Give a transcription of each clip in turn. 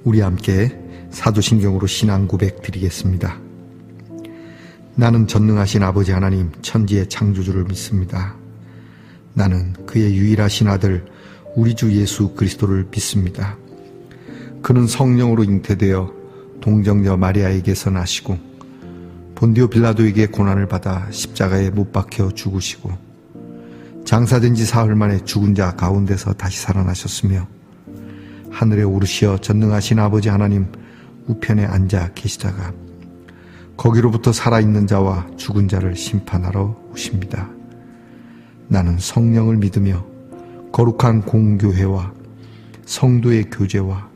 우리 함께 사도신경으로 신앙 고백 드리겠습니다. 나는 전능하신 아버지 하나님 천지의 창조주를 믿습니다. 나는 그의 유일하신 아들 우리 주 예수 그리스도를 믿습니다. 그는 성령으로 잉태되어 동정녀 마리아에게서 나시고 본디오 빌라도에게 고난을 받아 십자가에 못 박혀 죽으시고 장사된 지 사흘 만에 죽은 자 가운데서 다시 살아나셨으며 하늘에 오르시어 전능하신 아버지 하나님 우편에 앉아 계시다가 거기로부터 살아있는 자와 죽은 자를 심판하러 오십니다. 나는 성령을 믿으며 거룩한 공교회와 성도의 교제와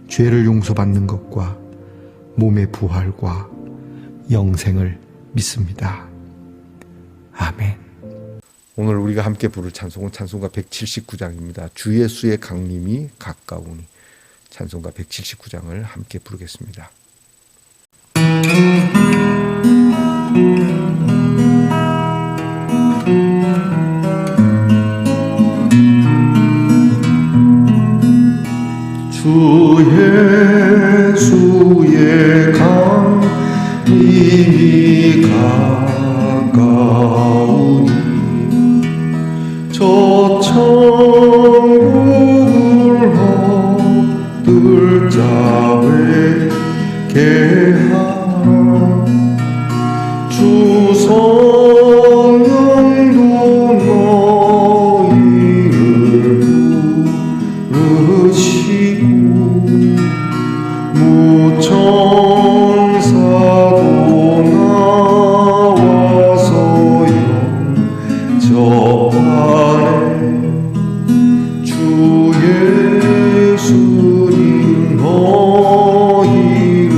죄를 용서받는 것과 몸의 부활과 영생을 믿습니다. 아멘. 오늘 우리가 함께 부를 찬송은 찬송가 179장입니다. 주 예수의 강림이 가까우니. 찬송가 179장을 함께 부르겠습니다. 주 예수의 강림이 가까우니 저 천국을 얻을 자에게 하라. 주 성령도 너희를 부르시고 무천사도 나와서 영접하네. 주 예수님 너희를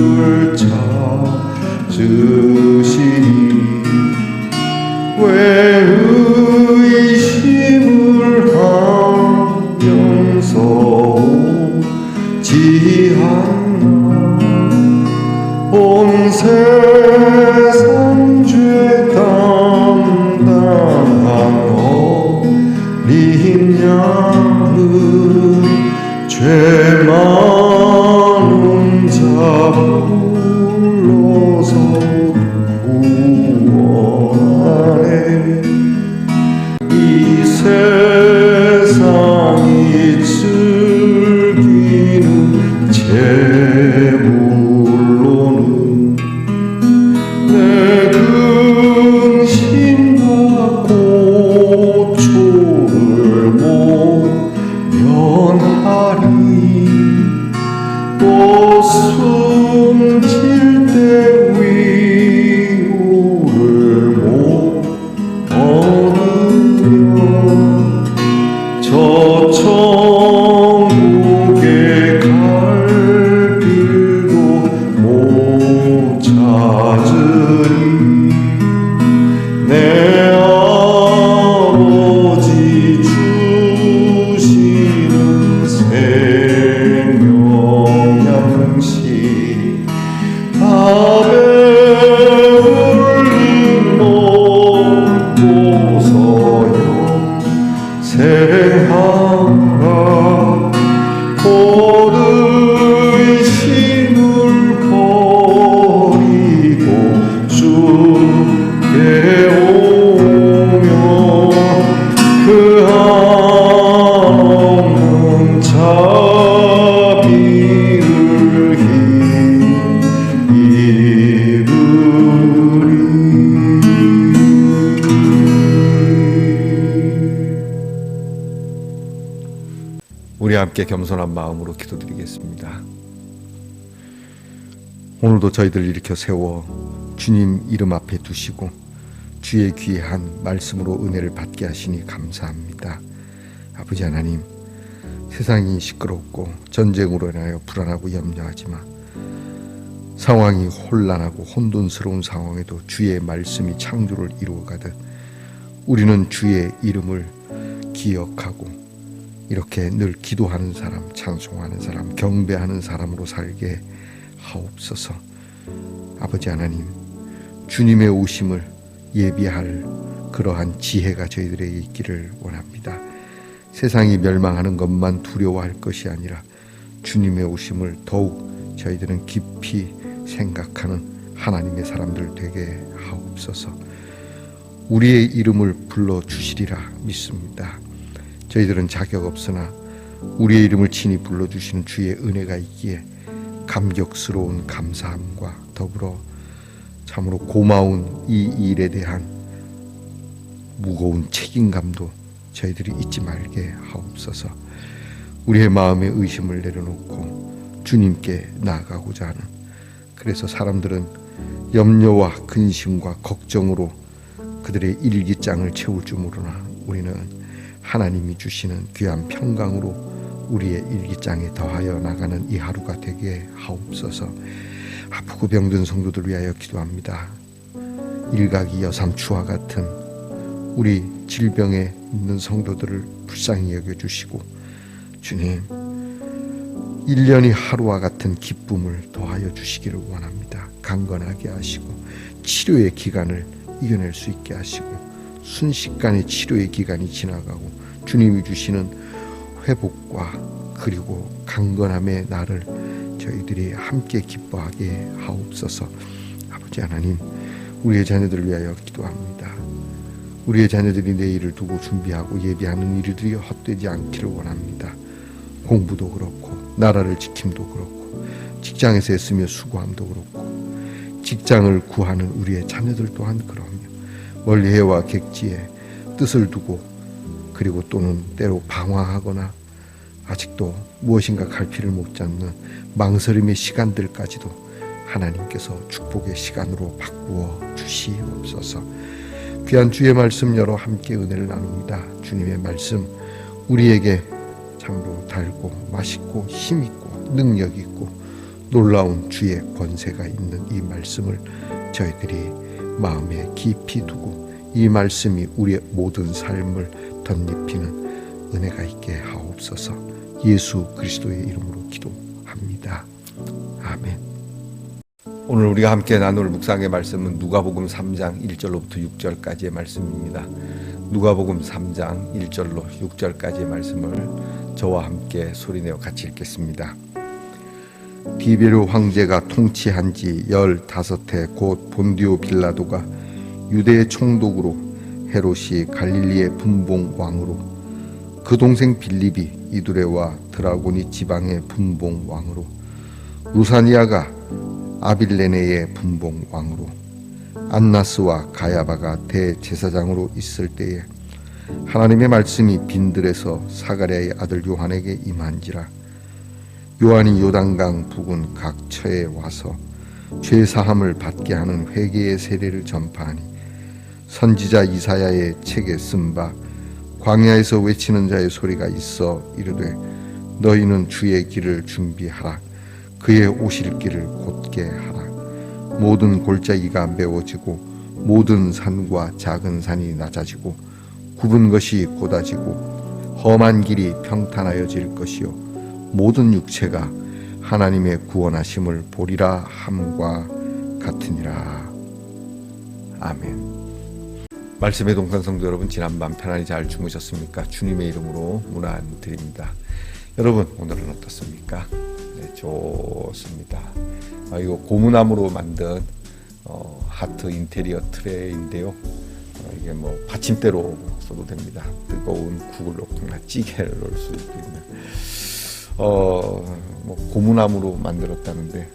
찾으시니 왜 의심을 하면서 오지 않나. 온 세상 죄 담당한 어린 양은 죄 많은 자 불러서 구원하네. 이 세상이 즐기는 재물로는 내 근심과 고초를 못 면하리. 또 숨질 때 위로를 못 얻으며 저 천국에 갈 길도 못 찾으리. 내 아버지 주시는 생명 양식 밤에 울림 먹고서요 생하라. 곧 의심을 버리고 주께 오며 그 한없는 자비를 입으리. 우리 함께 겸손한 마음으로 기도드리겠습니다. 오늘도 저희들 일으켜 세워 주님 이름 앞에 두시고 주의 귀한 말씀으로 은혜를 받게 하시니 감사합니다. 아버지 하나님, 세상이 시끄럽고 전쟁으로 인하여 불안하고 염려하지만 상황이 혼란하고 혼돈스러운 상황에도 주의 말씀이 창조를 이루어가듯 우리는 주의 이름을 기억하고 이렇게 늘 기도하는 사람, 찬송하는 사람, 경배하는 사람으로 살게 하옵소서. 아버지 하나님, 주님의 오심을 예비할 그러한 지혜가 저희들에게 있기를 원합니다. 세상이 멸망하는 것만 두려워할 것이 아니라 주님의 오심을 더욱 저희들은 깊이 생각하는 하나님의 사람들 되게 하옵소서. 우리의 이름을 불러주시리라 믿습니다. 저희들은 자격 없으나 우리의 이름을 친히 불러주시는 주의 은혜가 있기에 감격스러운 감사함과 더불어 참으로 고마운 이 일에 대한 무거운 책임감도 저희들이 잊지 말게 하옵소서. 우리의 마음의 의심을 내려놓고 주님께 나아가고자 하는, 그래서 사람들은 염려와 근심과 걱정으로 그들의 일기장을 채울 줄 모르나 우리는 하나님이 주시는 귀한 평강으로 우리의 일기장에 더하여 나가는 이 하루가 되게 하옵소서. 아프고 병든 성도들 위하여 기도합니다. 일각이 여삼추와 같은 우리 질병에 있는 성도들을 불쌍히 여겨주시고 주님 1년이 하루와 같은 기쁨을 더하여 주시기를 원합니다. 강건하게 하시고 치료의 기간을 이겨낼 수 있게 하시고 순식간에 치료의 기간이 지나가고 주님이 주시는 회복과 그리고 강건함의 날을 저희들이 함께 기뻐하게 하옵소서. 아버지 하나님, 우리의 자녀들을 위하여 기도합니다. 우리의 자녀들이 내일을 두고 준비하고 예비하는 일들이 헛되지 않기를 원합니다. 공부도 그렇고 나라를 지킴도 그렇고 직장에서 애쓰며 수고함도 그렇고 직장을 구하는 우리의 자녀들 또한 그럼요. 멀리 해와 객지에 뜻을 두고 그리고 또는 때로 방황하거나 아직도 무엇인가 갈피를 못 잡는 망설임의 시간들까지도 하나님께서 축복의 시간으로 바꾸어 주시옵소서. 귀한 주의 말씀 여러 함께 은혜를 나눕니다. 주님의 말씀 우리에게 참으로 달고 맛있고 힘있고 능력있고 놀라운 주의 권세가 있는 이 말씀을 저희들이 마음에 깊이 두고 이 말씀이 우리의 모든 삶을 덧입히는 은혜가 있게 하옵소서. 예수 그리스도의 이름으로 기도합니다. 아멘. 오늘 우리가 함께 나눌 묵상의 말씀은 누가복음 3장 1절로부터 6절까지의 말씀입니다. 누가복음 3장 1절로 6절까지의 말씀을 저와 함께 소리내어 같이 읽겠습니다. 디베르 황제가 통치한 지 15해 곧 본디오 빌라도가 유대의 총독으로 헤롯이 갈릴리의 분봉 왕으로 그 동생 빌립이 이두레와 드라고니 지방의 분봉 왕으로 루사니아가 아빌레네의 분봉 왕으로 안나스와 가야바가 대제사장으로 있을 때에 하나님의 말씀이 빈들에서 사가랴의 아들 요한에게 임한지라. 요한이 요단강 부근 각 처에 와서 죄사함을 받게 하는 회개의 세례를 전파하니 선지자 이사야의 책에 쓴 바 광야에서 외치는 자의 소리가 있어 이르되 너희는 주의 길을 준비하라. 그의 오실 길을 곧게 하라. 모든 골짜기가 메워지고 모든 산과 작은 산이 낮아지고 굽은 것이 곧아지고 험한 길이 평탄하여질 것이요 모든 육체가 하나님의 구원하심을 보리라 함과 같으니라. 아멘. 말씀의 동산 성도 여러분, 지난밤 편안히 잘 주무셨습니까? 주님의 이름으로 문안드립니다. 여러분 오늘은 어떻습니까? 네, 좋습니다. 이거 고무나무로 만든 하트 인테리어 트레이인데요. 이게 뭐 받침대로 써도 됩니다. 뜨거운 국을 넣거나 찌개를 넣을 수 있는 뭐 고무나무로 만들었다는데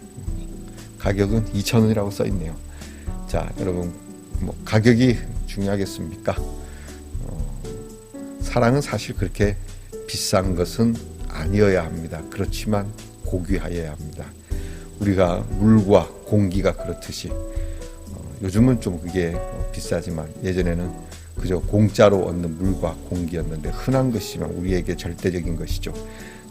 가격은 2,000원이라고 써 있네요. 자, 여러분 뭐 가격이 중요하겠습니까? 사랑은 사실 그렇게 비싼 것은 아니어야 합니다. 그렇지만 고귀하여야 합니다. 우리가 물과 공기가 그렇듯이 요즘은 좀 그게 비싸지만 예전에는 그저 공짜로 얻는 물과 공기였는데 흔한 것이지만 우리에게 절대적인 것이죠.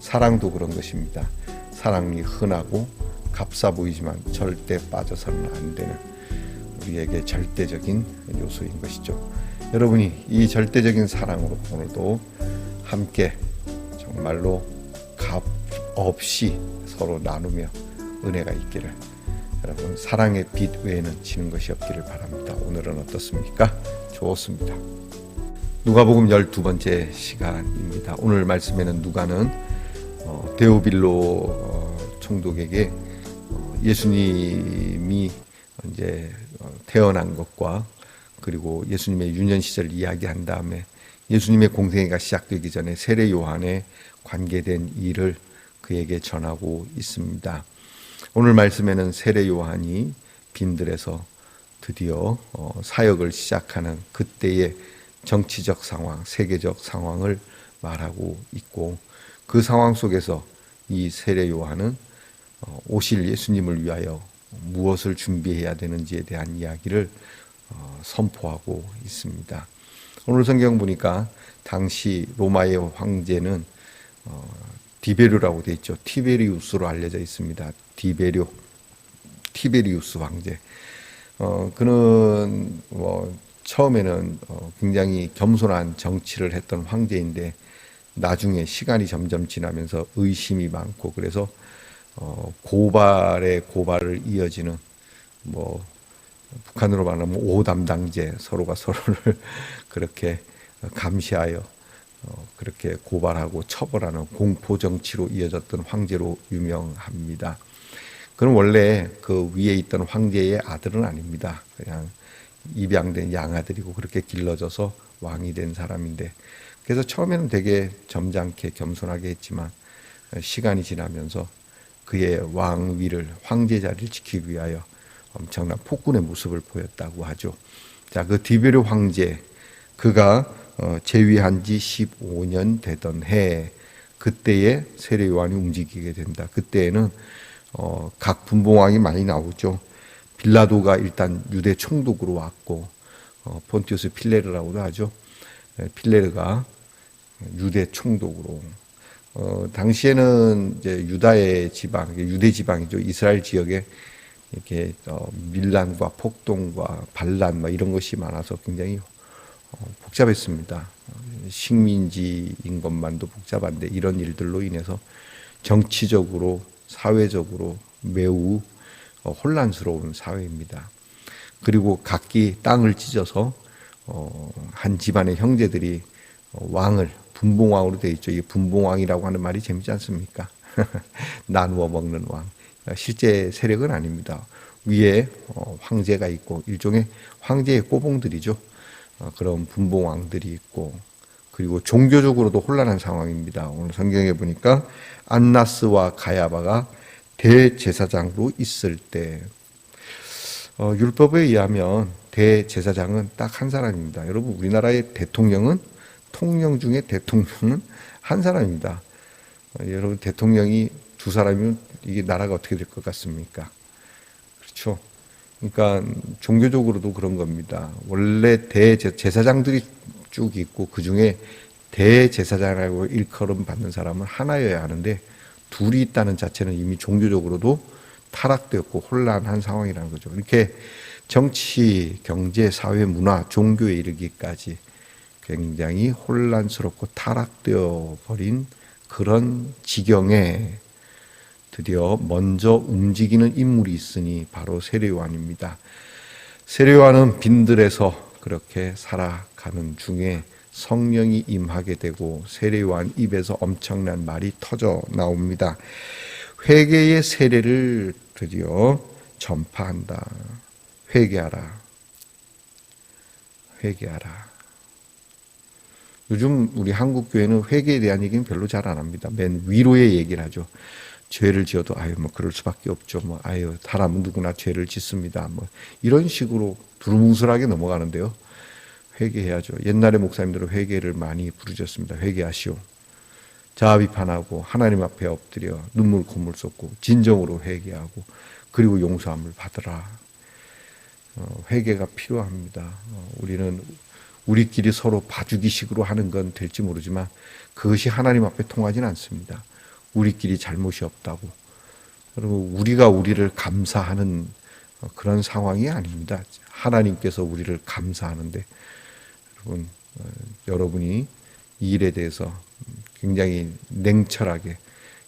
사랑도 그런 것입니다. 사랑이 흔하고 값싸 보이지만 절대 빠져서는 안 되는 우리에게 절대적인 요소인 것이죠. 여러분이 이 절대적인 사랑으로 오늘도 함께 정말로 값 없이 서로 나누며 은혜가 있기를, 여러분 사랑의 빛 외에는 지는 것이 없기를 바랍니다. 오늘은 어떻습니까? 좋습니다. 누가복음 12번째 시간입니다. 오늘 말씀에는 누가는 데오빌로 총독에게 예수님이 이제 태어난 것과 그리고 예수님의 유년 시절 이야기한 다음에 예수님의 공생애가 시작되기 전에 세례 요한에 관계된 일을 그에게 전하고 있습니다. 오늘 말씀에는 세례 요한이 빈들에서 드디어 사역을 시작하는 그때의 정치적 상황, 세계적 상황을 말하고 있고, 그 상황 속에서 이 세례 요한은 오실 예수님을 위하여 무엇을 준비해야 되는지에 대한 이야기를 선포하고 있습니다. 오늘 성경 보니까 당시 로마의 황제는 디베르라고 되어 있죠. 티베리우스로 알려져 있습니다. 티베리우스 황제. 그는 처음에는 굉장히 겸손한 정치를 했던 황제인데 나중에 시간이 점점 지나면서 의심이 많고, 그래서 고발에 고발을 이어지는 북한으로 말하면 오담당제, 서로가 서로를 그렇게 감시하여 그렇게 고발하고 처벌하는 공포 정치로 이어졌던 황제로 유명합니다. 그는 원래 그 위에 있던 황제의 아들은 아닙니다. 그냥 입양된 양아들이고 그렇게 길러져서 왕이 된 사람인데, 그래서 처음에는 되게 점잖게 겸손하게 했지만 시간이 지나면서 그의 왕위를, 황제 자리를 지키기 위하여 엄청난 폭군의 모습을 보였다고 하죠. 자, 그 디베르 황제, 그가 재위한 지 15년 되던 해, 그때에 세례 요한이 움직이게 된다. 그때에는 각 분봉왕이 많이 나오죠. 빌라도가 일단 유대 총독으로 왔고, 폰티우스 필레르라고도 하죠. 필레르가 유대 총독으로. 당시에는 이제 유다의 지방, 유대 지방이죠. 이스라엘 지역에 이렇게 밀란과 폭동과 반란 이런 것이 많아서 굉장히 복잡했습니다. 식민지인 것만도 복잡한데 이런 일들로 인해서 정치적으로, 사회적으로 매우 혼란스러운 사회입니다. 그리고 각기 땅을 찢어서 한 집안의 형제들이 왕을, 분봉왕으로 되어 있죠. 이 분봉왕이라고 하는 말이 재밌지 않습니까? 나누어 먹는 왕. 실제 세력은 아닙니다. 위에 황제가 있고 일종의 황제의 꼬봉들이죠. 그런 분봉왕들이 있고, 그리고 종교적으로도 혼란한 상황입니다. 오늘 성경에 보니까 안나스와 가야바가 대제사장으로 있을 때, 율법에 의하면 대제사장은 딱 한 사람입니다. 여러분, 우리나라의 대통령은, 통령 중에 대통령은 한 사람입니다. 여러분, 대통령이 두 사람이면 이게 나라가 어떻게 될 것 같습니까? 그렇죠. 그러니까 종교적으로도 그런 겁니다. 원래 대제사장들이 쭉 있고 그 중에 대제사장이라고 일컬음 받는 사람은 하나여야 하는데 둘이 있다는 자체는 이미 종교적으로도 타락되었고 혼란한 상황이라는 거죠. 이렇게 정치, 경제, 사회, 문화, 종교에 이르기까지 굉장히 혼란스럽고 타락되어 버린 그런 지경에 드디어 먼저 움직이는 인물이 있으니 바로 세례 요한입니다. 세례 요한은 빈들에서 그렇게 살아가는 중에 성령이 임하게 되고 세례 요한 입에서 엄청난 말이 터져 나옵니다. 회개의 세례를 드디어 전파한다. 회개하라. 회개하라. 요즘 우리 한국 교회는 회개에 대한 얘기는 별로 잘 안 합니다. 맨 위로의 얘기를 하죠. 죄를 지어도 그럴 수밖에 없죠. 사람은 누구나 죄를 짓습니다. 이런 식으로 두루뭉술하게 넘어가는데요. 회개해야죠. 옛날에 목사님들은 회개를 많이 부르셨습니다. 회개하시오. 자아 비판하고 하나님 앞에 엎드려 눈물 콧물 쏟고 진정으로 회개하고 그리고 용서함을 받으라. 회개가 필요합니다. 우리는 우리끼리 서로 봐주기식으로 하는 건 될지 모르지만 그것이 하나님 앞에 통하지는 않습니다. 우리끼리 잘못이 없다고. 그리고 우리가 우리를 감사하는 그런 상황이 아닙니다. 하나님께서 우리를 감사하는데, 여러분이 이 일에 대해서 굉장히 냉철하게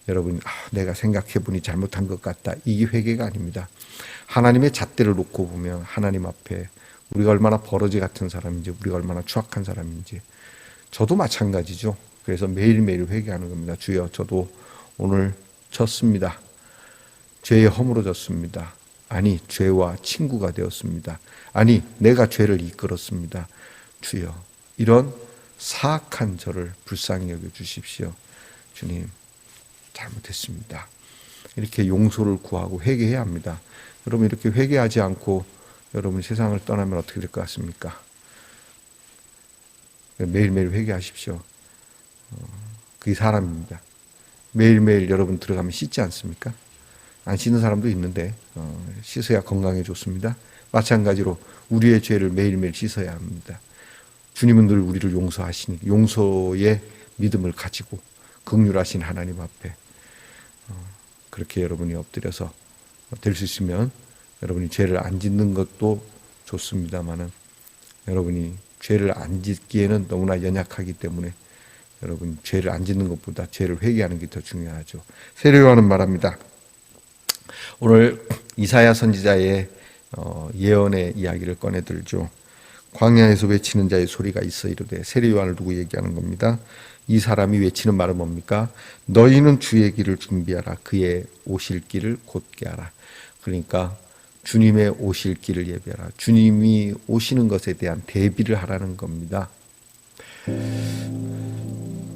여러분, 내가 생각해보니 잘못한 것 같다. 이게 회개가 아닙니다. 하나님의 잣대를 놓고 보면 하나님 앞에 우리가 얼마나 버러지 같은 사람인지, 우리가 얼마나 추악한 사람인지, 저도 마찬가지죠. 그래서 매일매일 회개하는 겁니다. 주여, 저도 오늘 졌습니다. 죄에 허물어졌습니다. 아니, 죄와 친구가 되었습니다. 아니, 내가 죄를 이끌었습니다. 주여, 이런 사악한 저를 불쌍히 여겨 주십시오. 주님, 잘못했습니다. 이렇게 용서를 구하고 회개해야 합니다. 여러분, 이렇게 회개하지 않고 여러분 세상을 떠나면 어떻게 될 것 같습니까? 매일매일 회개하십시오. 그게 사람입니다. 매일매일 여러분 들어가면 씻지 않습니까? 안 씻는 사람도 있는데 씻어야 건강에 좋습니다. 마찬가지로 우리의 죄를 매일매일 씻어야 합니다. 주님은 늘 우리를 용서하시니 용서의 믿음을 가지고 긍휼하신 하나님 앞에 그렇게 여러분이 엎드려서 될 수 있으면 여러분이 죄를 안 짓는 것도 좋습니다만은 여러분이 죄를 안 짓기에는 너무나 연약하기 때문에 여러분 죄를 안 짓는 것보다 죄를 회개하는 게 더 중요하죠. 세례 요한은 말합니다. 오늘 이사야 선지자의 예언의 이야기를 꺼내들죠. 광야에서 외치는 자의 소리가 있어 이르되, 세례 요한을 두고 얘기하는 겁니다. 이 사람이 외치는 말은 뭡니까? 너희는 주의 길을 준비하라. 그의 오실 길을 곧게 하라. 그러니까 주님의 오실 길을 예비하라. 주님이 오시는 것에 대한 대비를 하라는 겁니다.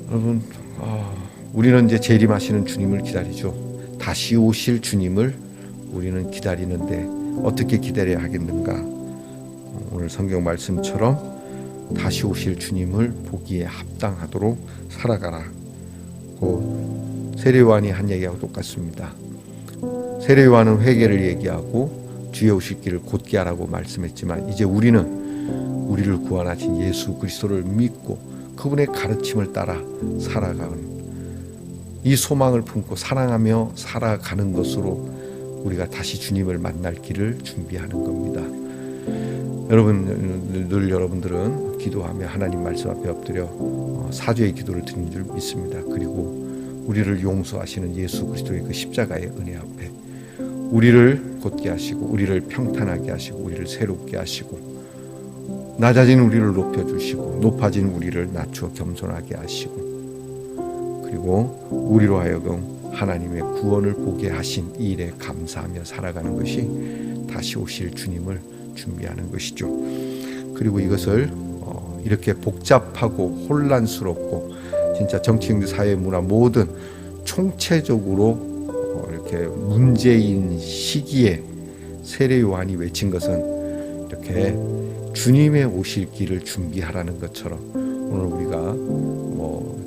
여러분, 우리는 이제 재림하시는 주님을 기다리죠. 다시 오실 주님을 우리는 기다리는데 어떻게 기다려야 하겠는가? 오늘 성경 말씀처럼 다시 오실 주님을 보기에 합당하도록 살아가라. 세례 요한이 한 얘기하고 똑같습니다. 세례 요한은 회개를 얘기하고 주의 오실 길을 곧게 하라고 말씀했지만, 이제 우리는 우리를 구원하신 예수 그리스도를 믿고 그분의 가르침을 따라 살아가는 이 소망을 품고 사랑하며 살아가는 것으로 우리가 다시 주님을 만날 길을 준비하는 겁니다. 여러분, 늘 여러분들은 기도하며 하나님 말씀 앞에 엎드려 사죄의 기도를 드리는 줄 믿습니다. 그리고 우리를 용서하시는 예수 그리스도의 그 십자가의 은혜 앞에 우리를 곧게 하시고 우리를 평탄하게 하시고 우리를 새롭게 하시고 낮아진 우리를 높여주시고 높아진 우리를 낮추어 겸손하게 하시고 그리고 우리로 하여금 하나님의 구원을 보게 하신 이 일에 감사하며 살아가는 것이 다시 오실 주님을 준비하는 것이죠. 그리고 이것을 이렇게 복잡하고 혼란스럽고 진짜 정치경제 사회 문화 모든 총체적으로 이렇게 문제인 시기에 세례 요한이 외친 것은 이렇게 주님의 오실 길을 준비하라는 것처럼 오늘 우리가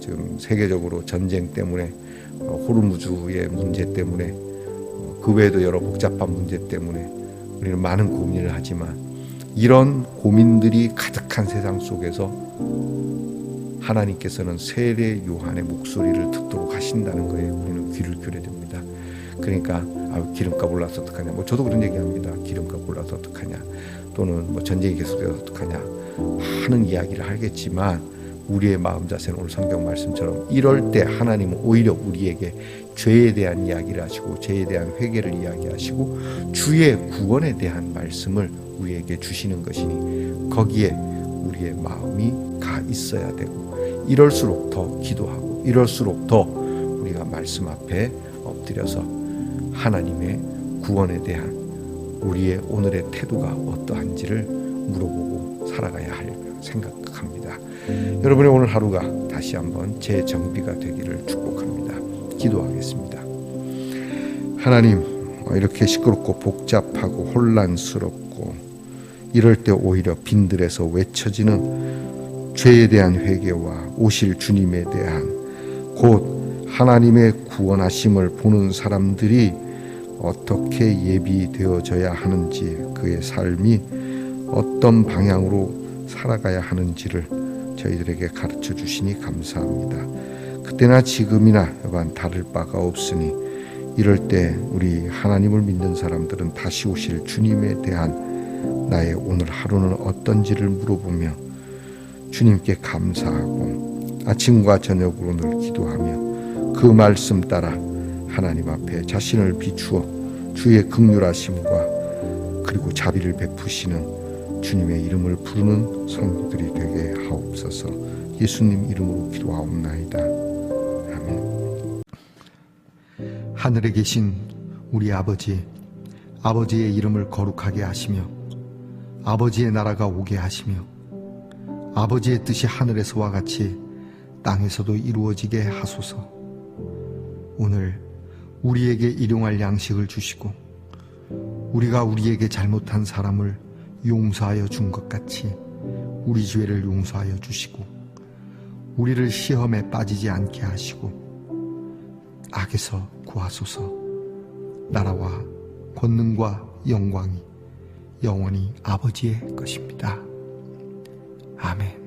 지금 세계적으로 전쟁 때문에 호르무즈의 문제 때문에 그 외에도 여러 복잡한 문제 때문에 우리는 많은 고민을 하지만 이런 고민들이 가득한 세상 속에서 하나님께서는 세례 요한의 목소리를 듣도록 하신다는 거예요. 우리는 귀를 기울여야 됩니다. 그러니까 기름값 올라서 어떡하냐, 저도 그런 얘기합니다. 기름값 올라서 어떡하냐, 또는 전쟁이 계속돼서 어떡하냐, 많은 이야기를 하겠지만 우리의 마음 자세는 오늘 성경 말씀처럼 이럴 때 하나님은 오히려 우리에게 죄에 대한 이야기를 하시고 죄에 대한 회개를 이야기하시고 주의 구원에 대한 말씀을 우리에게 주시는 것이니 거기에 우리의 마음이 가 있어야 되고, 이럴수록 더 기도하고 이럴수록 더 우리가 말씀 앞에 엎드려서 하나님의 구원에 대한 우리의 오늘의 태도가 어떠한지를 물어보고 살아가야 할 생각합니다. 여러분의 오늘 하루가 다시 한번 재정비가 되기를 축복합니다. 기도하겠습니다. 하나님, 이렇게 시끄럽고 복잡하고 혼란스럽고 이럴 때 오히려 빈들에서 외쳐지는 죄에 대한 회개와 오실 주님에 대한 곧 하나님의 구원하심을 보는 사람들이 어떻게 예비되어져야 하는지, 그의 삶이 어떤 방향으로 살아가야 하는지를 저희들에게 가르쳐 주시니 감사합니다. 그때나 지금이나 여간 다를 바가 없으니 이럴 때 우리 하나님을 믿는 사람들은 다시 오실 주님에 대한 나의 오늘 하루는 어떤지를 물어보며 주님께 감사하고 아침과 저녁으로 늘 기도하며 그 말씀 따라 하나님 앞에 자신을 비추어 주의 긍휼하심과 그리고 자비를 베푸시는 주님의 이름을 부르는 성도들이 되게 하옵소서. 예수님 이름으로 기도하옵나이다. 아멘. 하늘에 계신 우리 아버지, 아버지의 이름을 거룩하게 하시며 아버지의 나라가 오게 하시며 아버지의 뜻이 하늘에서와 같이 땅에서도 이루어지게 하소서. 오늘 우리에게 일용할 양식을 주시고 우리가 우리에게 잘못한 사람을 용서하여 준 것 같이 우리 죄를 용서하여 주시고 우리를 시험에 빠지지 않게 하시고 악에서 구하소서. 나라와 권능과 영광이 영원히 아버지의 것입니다. 아멘.